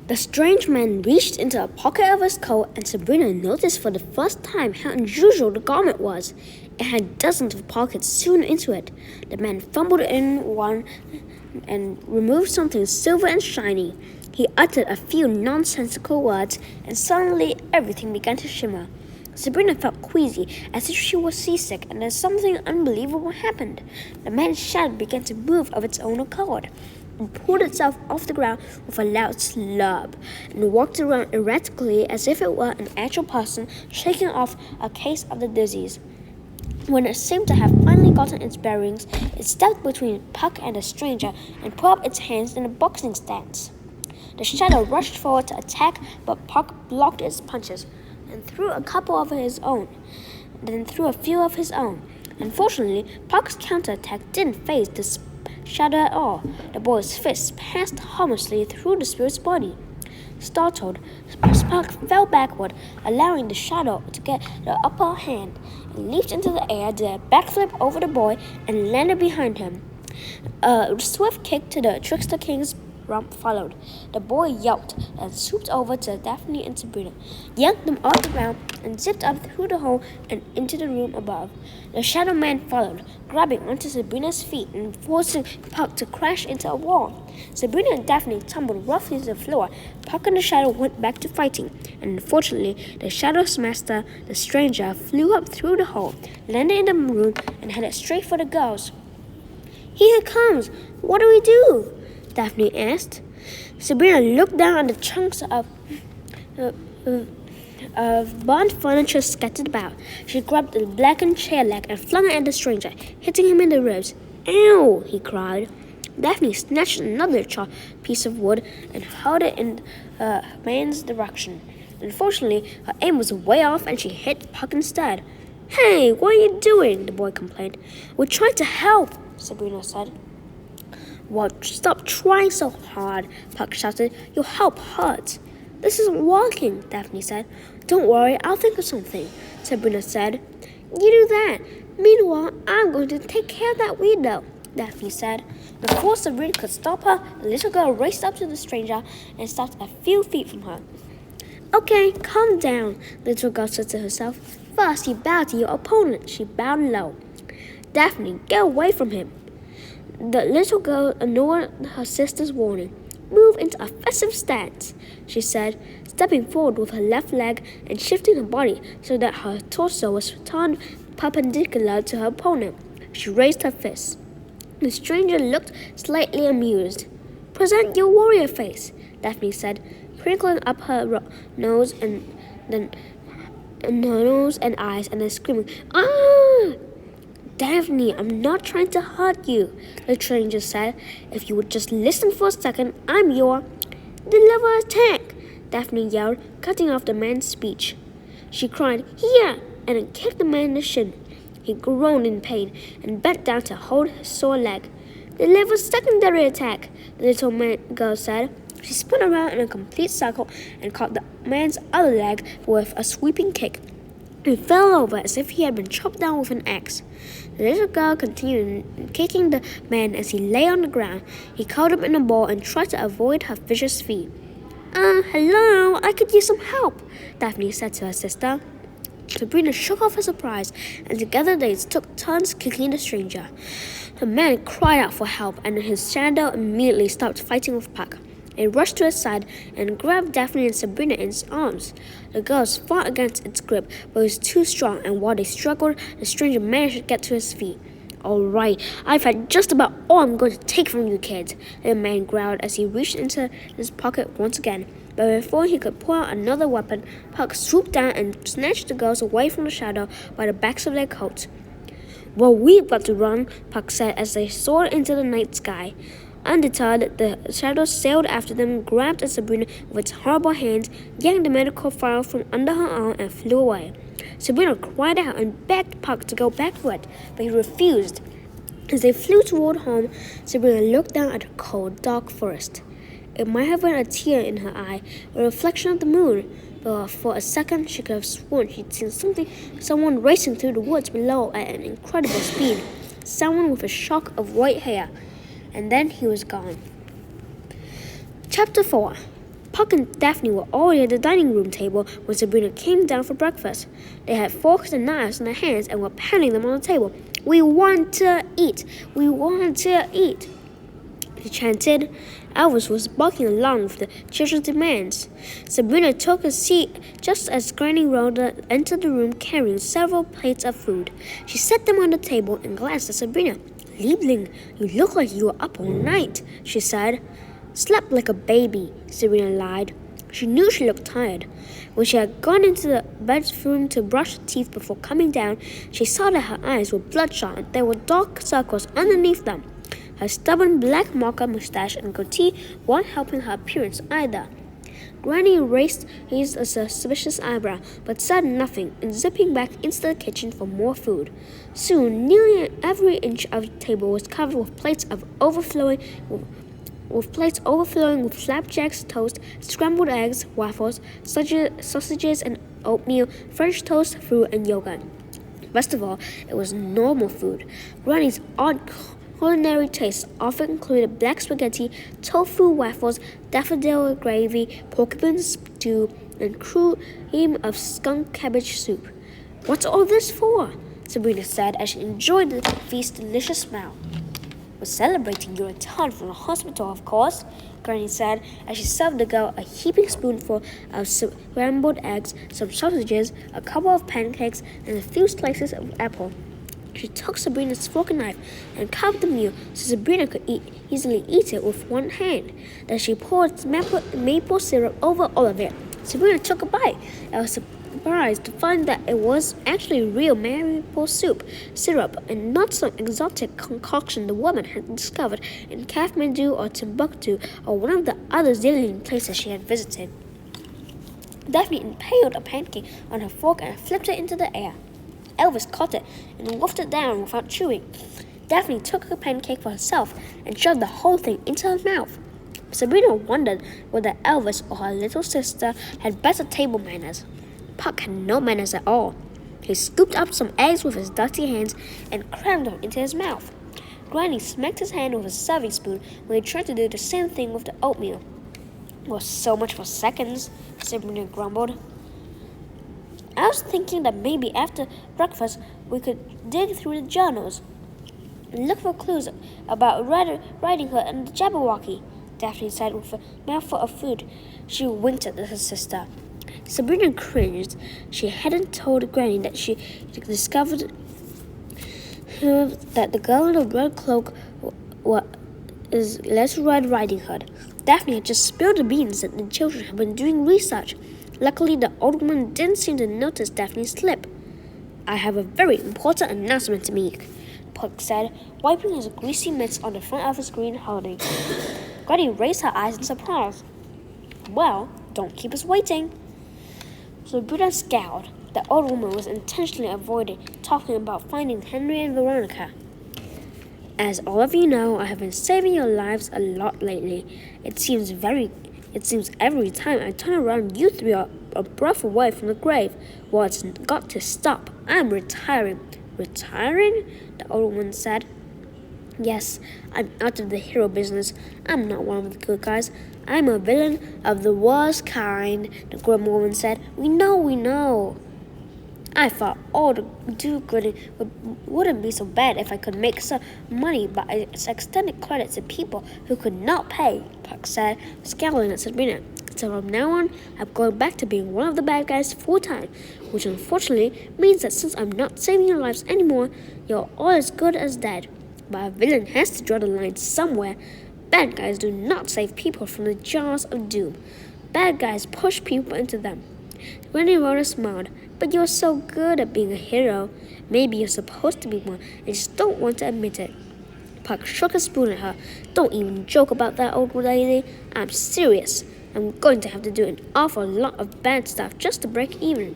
The strange man reached into a pocket of his coat, and Sabrina noticed for the first time how unusual the garment was. It had dozens of pockets sewn into it. The man fumbled in one and removed something silver and shiny. He uttered a few nonsensical words, and suddenly everything began to shimmer. Sabrina felt queasy, as if she was seasick, and then something unbelievable happened. The man's shadow began to move of its own accord. It pulled itself off the ground with a loud slurp and walked around erratically as if it were an actual person shaking off a case of the disease. When it seemed to have finally gotten its bearings, it stepped between Puck and the stranger and put up its hands in a boxing stance. The shadow rushed forward to attack, but Puck blocked its punches and threw a few of his own. Unfortunately, Puck's counterattack didn't faze the shadow at all. The boy's fists passed harmlessly through the spirit's body. Startled, Puck fell backward, allowing the shadow to get the upper hand, and leaped into the air, did a backflip over the boy, and landed behind him. A swift kick to the trickster king's rump followed. The boy yelped and swooped over to Daphne and Sabrina, yanked them off the ground, and zipped up through the hole and into the room above. The shadow man followed, grabbing onto Sabrina's feet and forcing Puck to crash into a wall. Sabrina and Daphne tumbled roughly to the floor. Puck and the shadow went back to fighting, and unfortunately, the shadow's master, the stranger, flew up through the hole, landed in the room, and headed straight for the girls. "Here it comes! What do we do?" Daphne asked. Sabrina looked down at the chunks of burnt furniture scattered about. She grabbed the blackened chair leg and flung it at the stranger, hitting him in the ribs. "Ow!" he cried. Daphne snatched another piece of wood and hurled it in the man's direction. Unfortunately, her aim was way off and she hit Puck instead. "Hey, what are you doing?" the boy complained. "We're trying to help," Sabrina said. "Well, stop trying so hard," Puck shouted. "Your help hurts." "This isn't working," Daphne said. "Don't worry, I'll think of something," Sabrina said. "You do that. Meanwhile, I'm going to take care of that window," Daphne said. Before Sabrina could stop her, the little girl raced up to the stranger and stopped a few feet from her. "Okay, calm down," the little girl said to herself. "First, you bow to your opponent." She bowed low. "Daphne, get away from him." The little girl ignored her sister's warning. "Move into a offensive stance," she said, stepping forward with her left leg and shifting her body so that her torso was turned perpendicular to her opponent. She raised her fist. The stranger looked slightly amused. "Present your warrior face," Daphne said, crinkling up her nose and eyes, and then screaming, "Ah!" "Daphne, I'm not trying to hurt you," the stranger said. "If you would just listen for a second, I'm your—" "Deliver attack!" Daphne yelled, cutting off the man's speech. She cried, "Here!" and then kicked the man in the shin. He groaned in pain and bent down to hold his sore leg. "Deliver secondary attack," the little girl said. She spun around in a complete circle and caught the man's other leg with a sweeping kick. He fell over as if he had been chopped down with an axe. The little girl continued kicking the man as he lay on the ground. He curled up in a ball and tried to avoid her vicious feet. Hello, I could use some help," Daphne said to her sister. Sabrina shook off her surprise, and together they took turns kicking the stranger. The man cried out for help, and his shadow immediately stopped fighting with Puck. It rushed to his side and grabbed Daphne and Sabrina in its arms. The girls fought against its grip, but it was too strong, and while they struggled, the stranger managed to get to his feet. "All right, I've had just about all I'm going to take from you kids," the man growled as he reached into his pocket once again. But before he could pull out another weapon, Puck swooped down and snatched the girls away from the shadow by the backs of their coats. "Well, we've got to run," Puck said as they soared into the night sky. Undeterred, the shadow sailed after them, grabbed at Sabrina with its horrible hands, yanked the medical file from under her arm, and flew away. Sabrina cried out and begged Puck to go backward, but he refused. As they flew toward home, Sabrina looked down at the cold, dark forest. It might have been a tear in her eye, a reflection of the moon, but for a second she could have sworn she'd seen someone racing through the woods below at an incredible speed, someone with a shock of white hair. And then he was gone. Chapter 4. Puck and Daphne were already at the dining room table when Sabrina came down for breakfast. They had forks and knives in their hands and were pounding them on the table. "We want to eat! We want to eat!" he chanted. Elvis was barking along with the children's demands. Sabrina took a seat just as Granny Rhoda entered the room carrying several plates of food. She set them on the table and glanced at Sabrina. "Liebling, you look like you were up all night," she said. "Slept like a baby," Sabrina lied. She knew she looked tired. When she had gone into the bedroom to brush her teeth before coming down, she saw that her eyes were bloodshot and there were dark circles underneath them. Her stubborn black marker mustache and goatee weren't helping her appearance either. Granny raised a suspicious eyebrow, but said nothing, and zipping back into the kitchen for more food. Soon, nearly every inch of the table was covered with plates overflowing with flapjacks, toast, scrambled eggs, waffles, sausages and oatmeal, French toast, fruit, and yogurt. Best of all, it was normal food. Granny's odd culinary tastes often included black spaghetti, tofu waffles, daffodil gravy, porcupine stew, and cream of skunk cabbage soup. "What's all this for?" Sabrina said as she enjoyed the feast's delicious smell. "We're celebrating your return from the hospital, of course," Granny said as she served the girl a heaping spoonful of scrambled eggs, some sausages, a couple of pancakes, and a few slices of apple. She took Sabrina's fork and knife and carved the meal so Sabrina could easily eat it with one hand. Then she poured maple syrup over all of it. Sabrina took a bite and was surprised to find that it was actually real maple syrup and not some exotic concoction the woman had discovered in Kathmandu or Timbuktu or one of the other zillion places she had visited. Daphne impaled a pancake on her fork and flipped it into the air. Elvis caught it and wolfed it down without chewing. Daphne took a pancake for herself and shoved the whole thing into her mouth. Sabrina wondered whether Elvis or her little sister had better table manners. Puck had no manners at all. He scooped up some eggs with his dirty hands and crammed them into his mouth. Granny smacked his hand with a serving spoon when he tried to do the same thing with the oatmeal. "Well, so much for seconds," Sabrina grumbled. "I was thinking that maybe after breakfast we could dig through the journals and look for clues about Riding Hood and the Jabberwocky," Daphne said with a mouthful of food. She winked at her sister. Sabrina cringed. She hadn't told Granny that she discovered that the girl in the red cloak is Little Red Riding Hood. Daphne had just spilled the beans that the children had been doing research. Luckily, the old woman didn't seem to notice Daphne's slip. "I have a very important announcement to make," Puck said, wiping his greasy mitts on the front of his green hoodie. Granny raised her eyes in surprise. "Well, don't keep us waiting." Sabrina scowled. The old woman was intentionally avoiding talking about finding Henry and Veronica. "As all of you know, I have been saving your lives a lot lately. It seems every time I turn around, you three are a breath away from the grave. Well, it's got to stop. I'm retiring." "Retiring?" the old woman said. "Yes, I'm out of the hero business. I'm not one of the good guys. I'm a villain of the worst kind," the grim woman said. We know. "I thought all the do-gooding wouldn't be so bad if I could make some money by extending credit to people who could not pay," Puck said, scowling at Sabrina. "So from now on, I'm going back to being one of the bad guys full-time, which unfortunately means that since I'm not saving your lives anymore, you're all as good as dead. But a villain has to draw the line somewhere. Bad guys do not save people from the jaws of doom. Bad guys push people into them." Granny Rhoda smiled. "But you're so good at being a hero. Maybe you're supposed to be one and just don't want to admit it." Puck shook a spoon at her. "Don't even joke about that, old lady. I'm serious. I'm going to have to do an awful lot of bad stuff just to break even."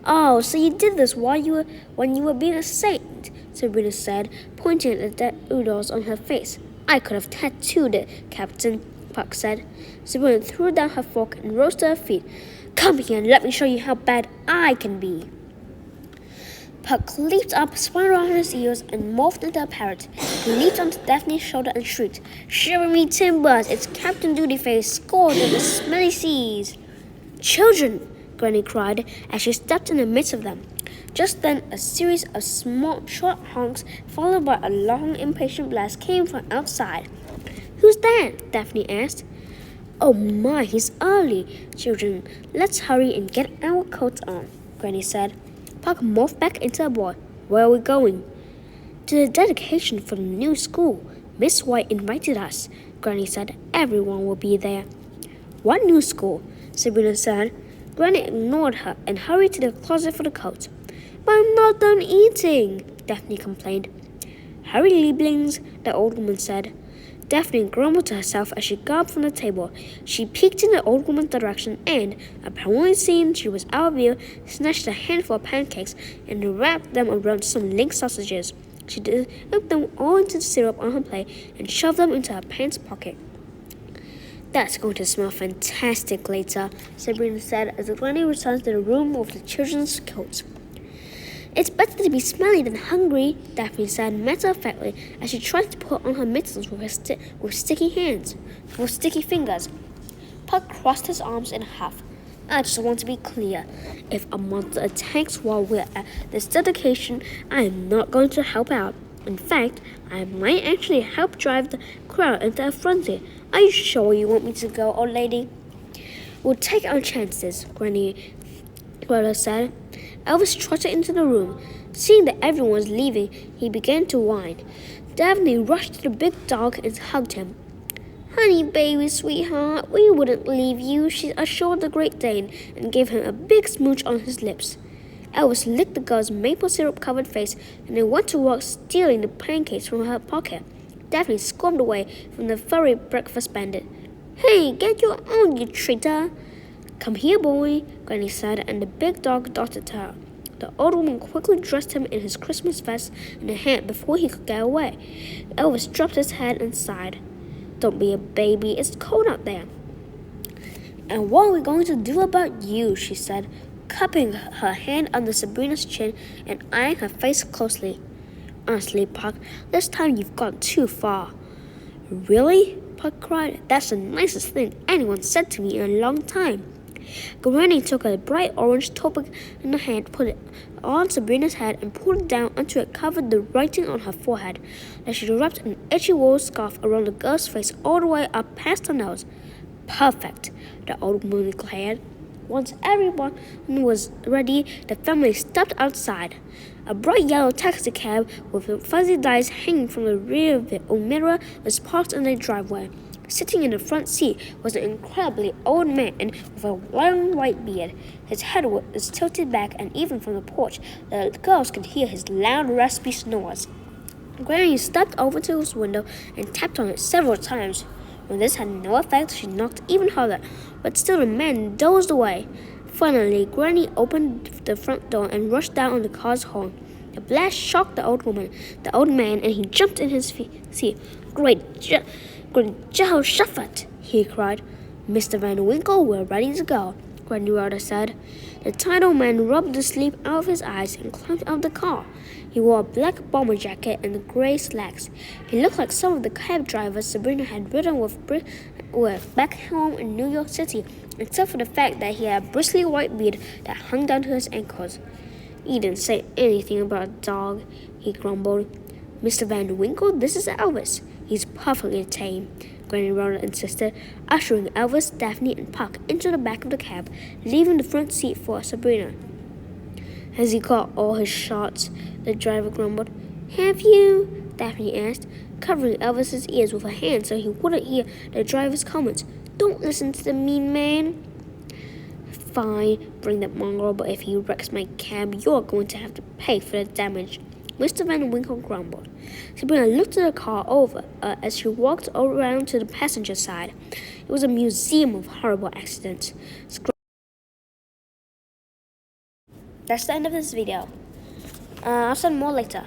"Oh, so you did this when you were being a saint," Sabrina said, pointing at the dead oodles on her face. "I could have tattooed it, Captain," Puck said. Sabrina threw down her fork and rose to her feet. "Come here and let me show you how bad I can be." Puck leaped up, spun around his ears, and morphed into a parrot. He leaped onto Daphne's shoulder and shrieked, "Shiver me timbers! It's Captain Dutyface, scored in the smelly seas!" "Children!" Granny cried as she stepped in the midst of them. Just then, a series of small, short honks, followed by a long, impatient blast, came from outside. "Who's that?" Daphne asked. "Oh my, he's early. Children, let's hurry and get our coats on," Granny said. Puck morphed back into a boy. "Where are we going?" "To the dedication for the new school. Miss White invited us," Granny said. "Everyone will be there." "What new school?" Sabrina said. Granny ignored her and hurried to the closet for the coat. "But I'm not done eating," Daphne complained. "Hurry, Lieblings," the old woman said. Daphne grumbled to herself as she got up from the table. She peeked in the old woman's direction and, apparently seeing she was out of view, snatched a handful of pancakes and wrapped them around some link sausages. She dipped them all into the syrup on her plate and shoved them into her pants pocket. "That's going to smell fantastic later," Sabrina said as Granny returned to the room with the children's coats. "It's better to be smelly than hungry," Daphne said matter-of-factly as she tried to put on her mittens with sticky fingers. Puck crossed his arms in half. "I just want to be clear. If a monster attacks while we're at this dedication, I am not going to help out. In fact, I might actually help drive the crowd into a frenzy. Are you sure you want me to go, old lady?" "We'll take our chances," Granny said. Elvis trotted into the room. Seeing that everyone was leaving, he began to whine. Daphne rushed to the big dog and hugged him. "Honey, baby, sweetheart, we wouldn't leave you," she assured the Great Dane and gave him a big smooch on his lips. Elvis licked the girl's maple syrup-covered face and then went to work stealing the pancakes from her pocket. Daphne squirmed away from the furry breakfast bandit. "Hey, get your own, you traitor!" "Come here, boy," Granny said, and the big dog darted to her. The old woman quickly dressed him in his Christmas vest and a hat before he could get away. Elvis dropped his head and sighed. "Don't be a baby, it's cold out there." "And what are we going to do about you?" she said, cupping her hand under Sabrina's chin and eyeing her face closely. "Honestly, Puck, this time you've gone too far." "Really?" Puck cried. "That's the nicest thing anyone said to me in a long time." Granny took a bright orange topic in her hand, put it on Sabrina's head, and pulled it down until it covered the writing on her forehead. Then she wrapped an itchy wool scarf around the girl's face all the way up past her nose. "Perfect," the old woman declared. Once everyone was ready, the family stepped outside. A bright yellow taxicab with fuzzy lights hanging from the rear mirror was parked in the driveway. Sitting in the front seat was an incredibly old man with a long white beard. His head was tilted back, and even from the porch, the girls could hear his loud, raspy snores. Granny stepped over to his window and tapped on it several times. When this had no effect, she knocked even harder, but still the man dozed away. Finally, Granny opened the front door and rushed down on the car's horn. The blast shocked the old man, and he jumped in his seat. Great Jehoshaphat, he cried. "Mr. Van Winkle, we're ready to go," Granny Rhoda said. The tiny old man rubbed the sleep out of his eyes and climbed out of the car. He wore a black bomber jacket and gray slacks. He looked like some of the cab drivers Sabrina had ridden with back home in New York City, except for the fact that he had a bristly white beard that hung down to his ankles. "You didn't say anything about a dog," he grumbled. "Mr. Van Winkle, this is Elvis. He's perfectly tame," Granny Rhoda insisted, ushering Elvis, Daphne, and Puck into the back of the cab, leaving the front seat for Sabrina. "Has he got all his shots?" the driver grumbled. "Have you?" Daphne asked, covering Elvis's ears with her hand so he wouldn't hear the driver's comments. "Don't listen to the mean man." "Fine, bring that mongrel, but if he wrecks my cab, you're going to have to pay for the damage," Mr. Van Winkle grumbled. Sabrina looked at the car over as she walked around to the passenger side. It was a museum of horrible accidents. That's the end of this video. I'll send more later.